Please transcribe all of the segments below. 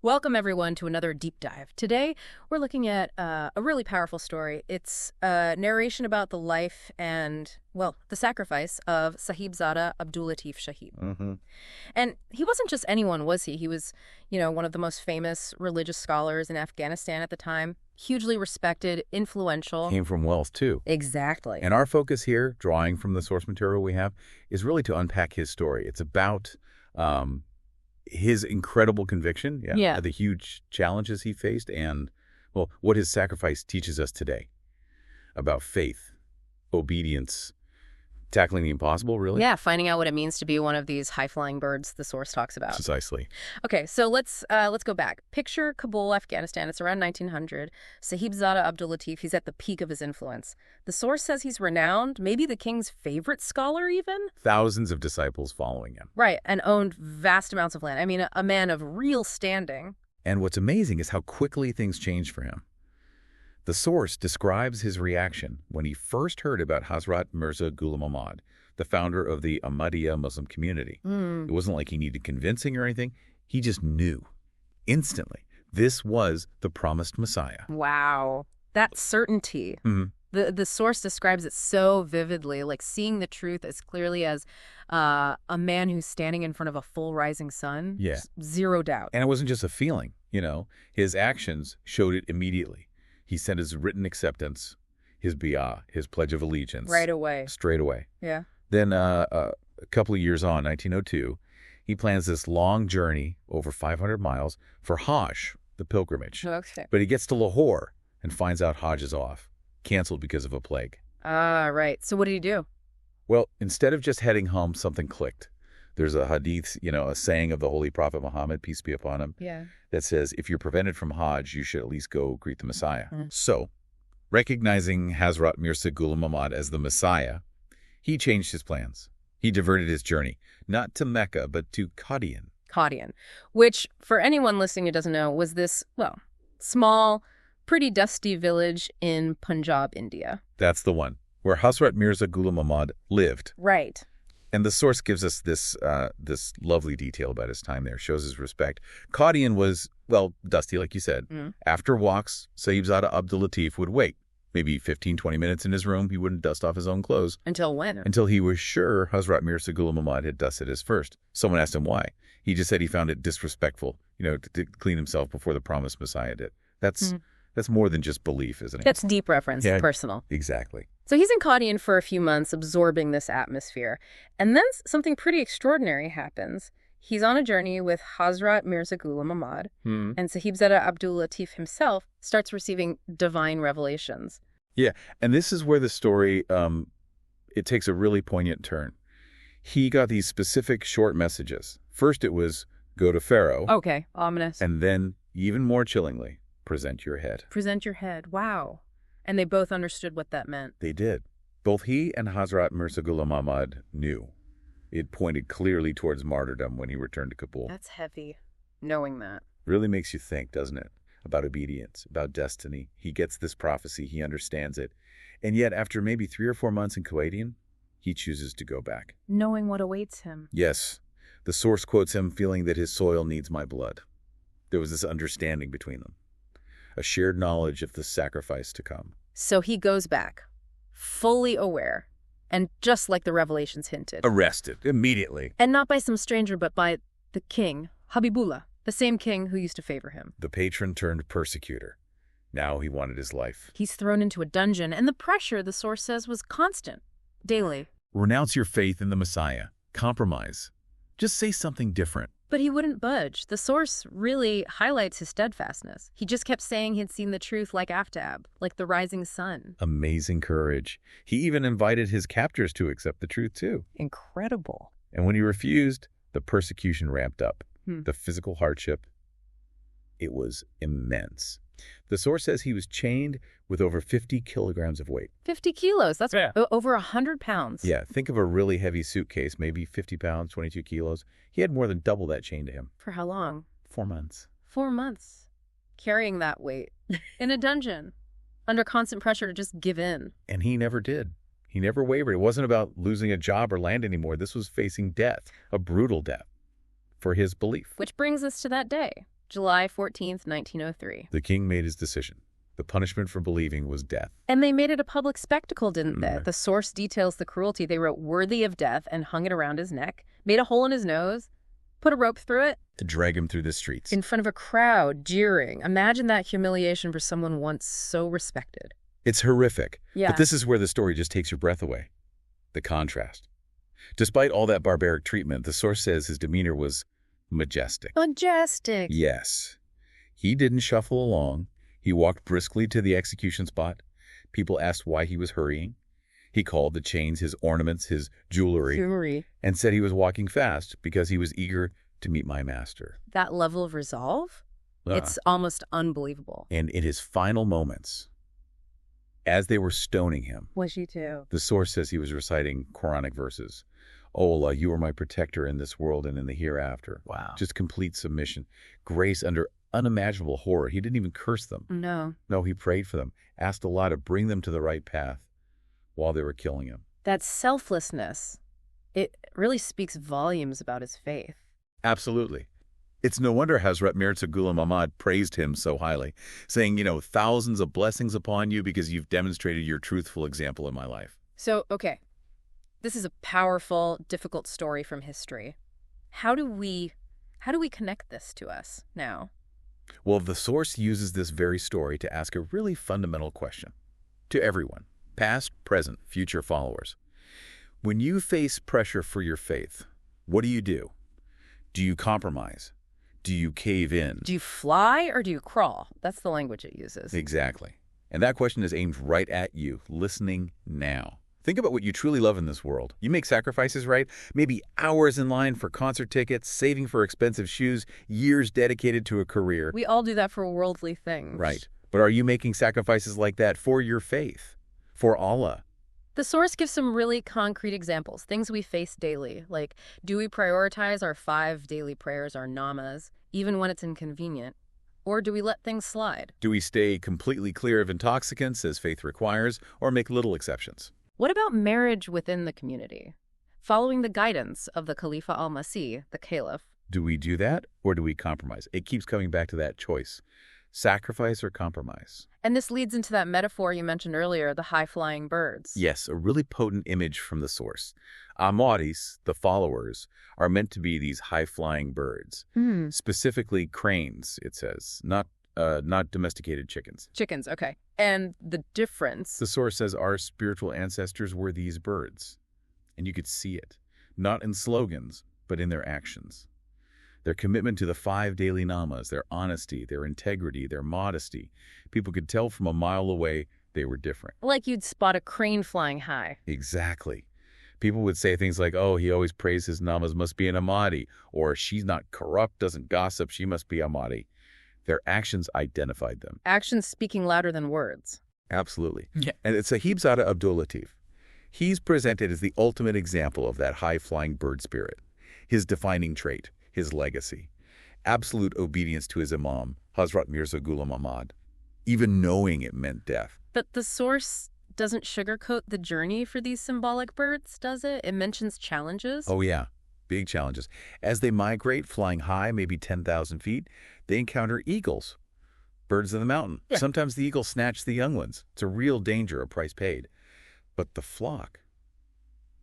Welcome, everyone, to another deep dive. Today, we're looking at a really powerful story. It's a narration about the life and, well, the sacrifice of Sahibzada Abdul Latif Shahid. And he wasn't just anyone, was he? He was, one of the most famous religious scholars in Afghanistan at the time, hugely respected, influential. Came from wealth, too. Exactly. And our focus here, drawing from the source material we have, is really to unpack his story. It's about his incredible conviction, the huge challenges he faced, and, well, what his sacrifice teaches us today about faith, obedience, tackling the impossible, really. Yeah, finding out what it means to be one of these high-flying birds the source talks about. Precisely. Okay, so let's go back. Picture Kabul, Afghanistan. It's around 1900. Sahibzada Abdul Latif, he's at the peak of his influence. The source says he's renowned, maybe the king's favorite scholar even? Thousands of disciples following him. Right, and owned vast amounts of land. I mean, a man of real standing. And what's amazing is how quickly things changed for him. The source describes his reaction when he first heard about Hazrat Mirza Ghulam Ahmad, the founder of the Ahmadiyya Muslim community. It wasn't like he needed convincing or anything. He just knew instantly this was the promised Messiah. Wow, that certainty. The source describes it so vividly, like seeing the truth as clearly as a man who's standing in front of a full rising sun. Yeah. Zero doubt. And it wasn't just a feeling, His actions showed it immediately. He sent his written acceptance, his bi'ah, his pledge of allegiance. Right away. Straight away. Yeah. Then a couple of years on, 1902, he plans this long journey, over 500 miles, for Hajj, the pilgrimage. Okay. But he gets to Lahore and finds out Hajj is off, canceled because of a plague. Ah, right. So what did he do? Well, instead of just heading home, something clicked. There's a hadith, a saying of the Holy Prophet Muhammad, peace be upon him, that says, if you're prevented from Hajj, you should at least go greet the Messiah. So, recognizing Hazrat Mirza Ghulam Ahmad as the Messiah, he changed his plans. He diverted his journey, not to Mecca, but to Qadian. Qadian, which, for anyone listening who doesn't know, was this, well, small, pretty dusty village in Punjab, India. That's the one, where Hazrat Mirza Ghulam Ahmad lived. Right. And the source gives us this lovely detail about his time there, shows his respect. Qadian was, well, dusty, like you said. After walks, Sahibzada Abdul Latif would wait. Maybe 15, 20 minutes in his room. He wouldn't dust off his own clothes. Until when? Until he was sure Hazrat Mirza Ghulam Ahmad had dusted his first. Someone asked him why. He just said he found it disrespectful, to clean himself before the promised Messiah did. That's more than just belief, isn't it? That's deep reference, personal. Exactly. So he's in Qadian for a few months, absorbing this atmosphere. And then something pretty extraordinary happens. He's on a journey with Hazrat Mirza Ghulam Ahmad, and Sahibzada Abdul Latif himself starts receiving divine revelations. Yeah, and this is where the story, it takes a really poignant turn. He got these specific short messages. First it was, go to Pharaoh. Okay, ominous. And then, even more chillingly, present your head. Present your head. Wow. And they both understood what that meant. They did. Both he and Hazrat Mirza Ghulam Ahmad knew. It pointed clearly towards martyrdom when he returned to Kabul. That's heavy, knowing that. Really makes you think, doesn't it? About obedience, about destiny. He gets this prophecy, he understands it. And yet, after maybe 3 or 4 months in Qadian, he chooses to go back. Knowing what awaits him. Yes. The source quotes him feeling that his soil needs my blood. There was this understanding between them. A shared knowledge of the sacrifice to come. So he goes back, fully aware, and just like the revelations hinted. Arrested, immediately. And not by some stranger, but by the king, Habibullah, the same king who used to favor him. The patron turned persecutor. Now he wanted his life. He's thrown into a dungeon, and the pressure, the source says, was constant, daily. Renounce your faith in the Messiah. Compromise. Just say something different. But he wouldn't budge. The source really highlights his steadfastness. He just kept saying he'd seen the truth like Aftab, like the rising sun. Amazing courage. He even invited his captors to accept the truth, too. Incredible. And when he refused, the persecution ramped up. The physical hardship, it was immense. The source says he was chained with over 50 kilograms of weight. 50 kilos. That's over 100 pounds. Yeah, think of a really heavy suitcase, maybe 50 pounds, 22 kilos. He had more than double that chained to him. For how long? 4 months. 4 months. Carrying that weight in a dungeon, under constant pressure to just give in. And he never did. He never wavered. It wasn't about losing a job or land anymore. This was facing death, a brutal death, for his belief. Which brings us to that day. July 14th, 1903. The king made his decision. The punishment for believing was death. And they made it a public spectacle, didn't they? The source details the cruelty. They wrote "worthy of death" and hung it around his neck, made a hole in his nose, put a rope through it. To drag him through the streets. In front of a crowd, jeering. Imagine that humiliation for someone once so respected. It's horrific. Yeah. But this is where the story just takes your breath away. The contrast. Despite all that barbaric treatment, the source says his demeanor was majestic. Majestic. Yes. He didn't shuffle along. He walked briskly to the execution spot. People asked why he was hurrying. He called the chains his ornaments, his jewelry, and said he was walking fast because he was eager to meet my master. That level of resolve? It's almost unbelievable. And in his final moments, as they were stoning him, Was she too? the source says he was reciting Quranic verses. Oh, Allah, you are my protector in this world and in the hereafter. Wow. Just complete submission. Grace under unimaginable horror. He didn't even curse them. No. No, he prayed for them, asked Allah to bring them to the right path while they were killing him. That selflessness, it really speaks volumes about his faith. Absolutely. It's no wonder Hazrat Mirza Ghulam Ahmad praised him so highly, saying, thousands of blessings upon you because you've demonstrated your truthful example in my life. So, okay, this is a powerful, difficult story from history. How do we connect this to us now? Well, the source uses this very story to ask a really fundamental question to everyone, past, present, future followers. When you face pressure for your faith, what do you do? Do you compromise? Do you cave in? Do you fly or do you crawl? That's the language it uses. Exactly. And that question is aimed right at you, listening now. Think about what you truly love in this world. You make sacrifices, right? Maybe hours in line for concert tickets, saving for expensive shoes, years dedicated to a career. We all do that for worldly things. Right. But are you making sacrifices like that for your faith? For Allah? The source gives some really concrete examples, things we face daily, like do we prioritize our 5 daily prayers, our namas, even when it's inconvenient? Or do we let things slide? Do we stay completely clear of intoxicants as faith requires, or make little exceptions? What about marriage within the community? Following the guidance of the Khalifa al-Masih, the Caliph. Do we do that, or do we compromise? It keeps coming back to that choice. Sacrifice or compromise? And this leads into that metaphor you mentioned earlier, the high-flying birds. Yes, a really potent image from the source. Ahmadis, the followers, are meant to be these high-flying birds. Specifically cranes, it says, not domesticated chickens. Chickens, okay. And the difference? The source says our spiritual ancestors were these birds. And you could see it, not in slogans, but in their actions. Their commitment to the 5 daily namas, their honesty, their integrity, their modesty. People could tell from a mile away they were different. Like you'd spot a crane flying high. Exactly. People would say things like, oh, he always prays his namas, must be an Ahmadi, or she's not corrupt, doesn't gossip, she must be Ahmadi. Their actions identified them. Actions speaking louder than words. Absolutely. Yeah. And it's Sahibzada Abdul Latif. He's presented as the ultimate example of that high-flying bird spirit, his defining trait, his legacy, absolute obedience to his imam, Hazrat Mirza Ghulam Ahmad, even knowing it meant death. But the source doesn't sugarcoat the journey for these symbolic birds, does it? It mentions challenges. Oh, yeah. Big challenges. As they migrate, flying high, maybe 10,000 feet, they encounter eagles, birds of the mountain. Yeah. Sometimes the eagles snatch the young ones. It's a real danger, a price paid. But the flock,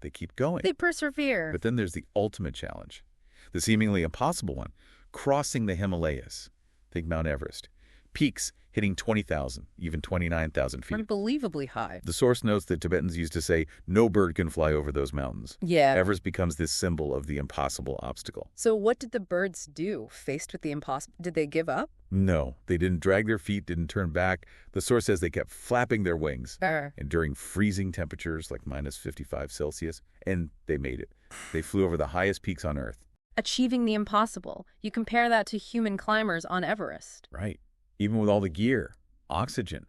they keep going. They persevere. But then there's the ultimate challenge, the seemingly impossible one, crossing the Himalayas. Think Mount Everest. Peaks hitting 20,000, even 29,000 feet. Unbelievably high. The source notes that Tibetans used to say, no bird can fly over those mountains. Yeah. Everest becomes this symbol of the impossible obstacle. So what did the birds do faced with the impossible? Did they give up? No, they didn't drag their feet, didn't turn back. The source says they kept flapping their wings. And during freezing temperatures like minus 55 Celsius, and they made it. They flew over the highest peaks on Earth. Achieving the impossible. You compare that to human climbers on Everest. Right. Even with all the gear, oxygen,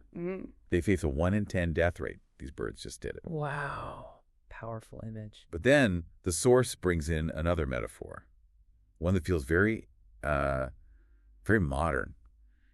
they face a 1 in 10 death rate. These birds just did it. Wow. Powerful image. But then the source brings in another metaphor, one that feels very modern.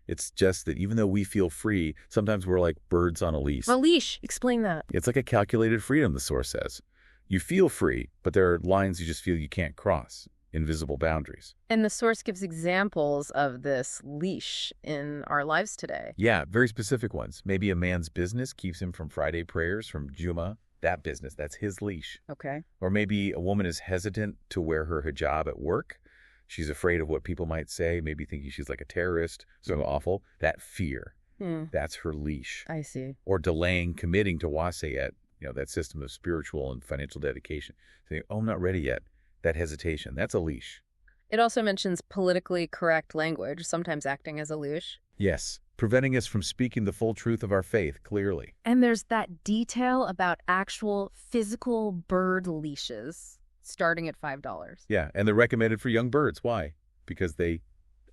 It's just that even though we feel free, sometimes we're like birds on a leash. A leash. Explain that. It's like a calculated freedom, the source says. You feel free, but there are lines you just feel you can't cross. invisible boundaries. And the source gives examples of this leash in our lives today. Yeah, very specific ones. Maybe a man's business keeps him from Friday prayers, from Juma. That business, that's his leash. Okay. Or maybe a woman is hesitant to wear her hijab at work. She's afraid of what people might say, maybe thinking she's like a terrorist, so awful. That fear, that's her leash. I see. Or delaying committing to wasiyat, that system of spiritual and financial dedication. Saying, oh, I'm not ready yet. That hesitation, that's a leash. It also mentions politically correct language, sometimes acting as a leash. Yes, preventing us from speaking the full truth of our faith clearly. And there's that detail about actual physical bird leashes starting at $5. Yeah, and they're recommended for young birds. Why? Because they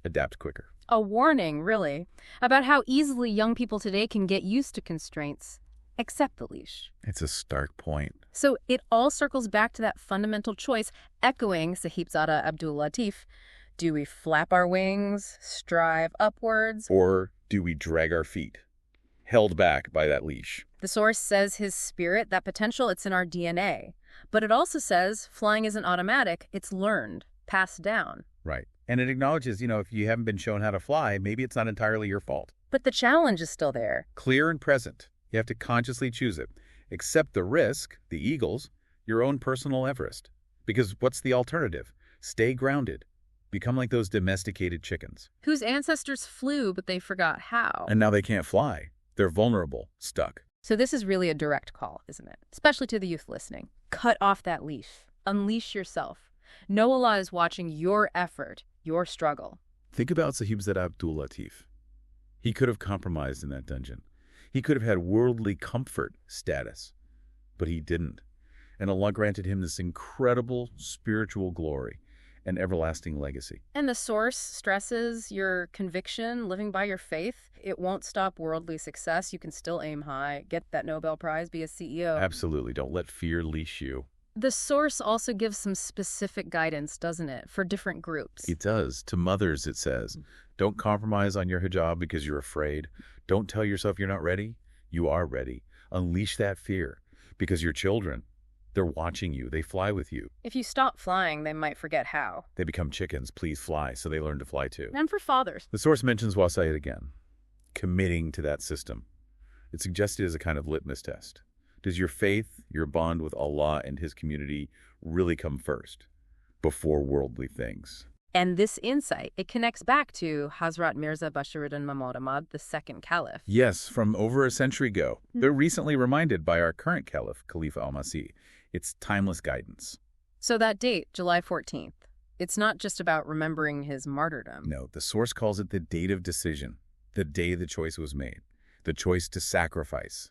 adapt quicker. A warning, really, about how easily young people today can get used to constraints. Accept the leash. It's a stark point. So it all circles back to that fundamental choice, echoing Sahibzada Abdul Latif. Do we flap our wings, strive upwards? Or do we drag our feet, held back by that leash? The source says his spirit, that potential, it's in our DNA. But it also says flying isn't automatic, it's learned, passed down. Right. And it acknowledges, if you haven't been shown how to fly, maybe it's not entirely your fault. But the challenge is still there. Clear and present. You have to consciously choose it. Accept the risk, the eagles, your own personal Everest. Because what's the alternative? Stay grounded. Become like those domesticated chickens. Whose ancestors flew, but they forgot how. And now they can't fly. They're vulnerable, stuck. So this is really a direct call, isn't it? Especially to the youth listening. Cut off that leash. Unleash yourself. Know Allah is watching your effort, your struggle. Think about Sahibzada Abdul Latif. He could have compromised in that dungeon. He could have had worldly comfort status, but he didn't. And Allah granted him this incredible spiritual glory and everlasting legacy. And the source stresses your conviction, living by your faith. It won't stop worldly success. You can still aim high, get that Nobel Prize, be a CEO. Absolutely. Don't let fear leash you. The source also gives some specific guidance, doesn't it, for different groups? It does. To mothers, it says, don't compromise on your hijab because you're afraid. Don't tell yourself you're not ready. You are ready. Unleash that fear because your children, they're watching you. They fly with you. If you stop flying, they might forget how. They become chickens. Please fly, so they learn to fly too. And for fathers. The source mentions wasiyat again, committing to that system. It's suggested as a kind of litmus test. Does your faith, your bond with Allah and His community really come first, before worldly things? And this insight, it connects back to Hazrat Mirza Bashiruddin Mahmud Ahmad, the second caliph. Yes, from over a century ago. They're recently reminded by our current caliph, Khalifa al-Masih. It's timeless guidance. So that date, July 14th, it's not just about remembering his martyrdom. No, the source calls it the date of decision, the day the choice was made, the choice to sacrifice.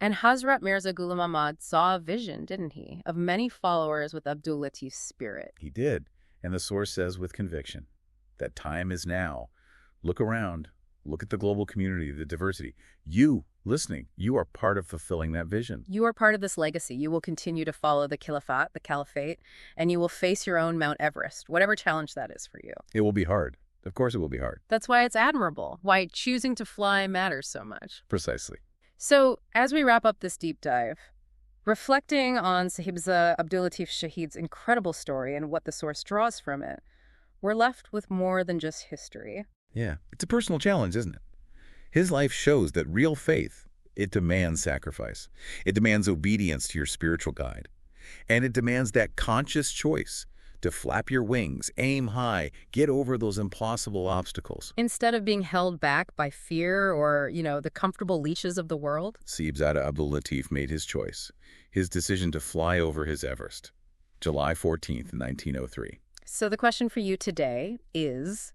And Hazrat Mirza Ghulam Ahmad saw a vision, didn't he, of many followers with Abdul Latif's spirit. He did. And the source says with conviction that time is now. Look around. Look at the global community, the diversity. You, listening, you are part of fulfilling that vision. You are part of this legacy. You will continue to follow the caliphate, and you will face your own Mount Everest, whatever challenge that is for you. It will be hard. Of course it will be hard. That's why it's admirable, why choosing to fly matters so much. Precisely. So, as we wrap up this deep dive, reflecting on Sahibzada Abdul Latif Shahid's incredible story and what the source draws from it, we're left with more than just history. Yeah, it's a personal challenge, isn't it? His life shows that real faith, it demands sacrifice. It demands obedience to your spiritual guide. And it demands that conscious choice to flap your wings, aim high, get over those impossible obstacles. Instead of being held back by fear or, the comfortable leashes of the world. Sahibzada Abdul Latif made his choice, his decision to fly over his Everest, July 14th, 1903. So the question for you today is,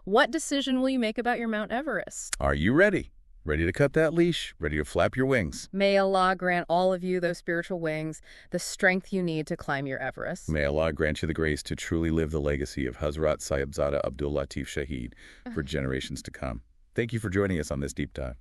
what decision will you make about your Mount Everest? Are you ready? Ready to cut that leash? Ready to flap your wings? May Allah grant all of you those spiritual wings, the strength you need to climb your Everest. May Allah grant you the grace to truly live the legacy of Hazrat Sahibzada Abdul Latif Shahid for generations to come. Thank you for joining us on this deep dive.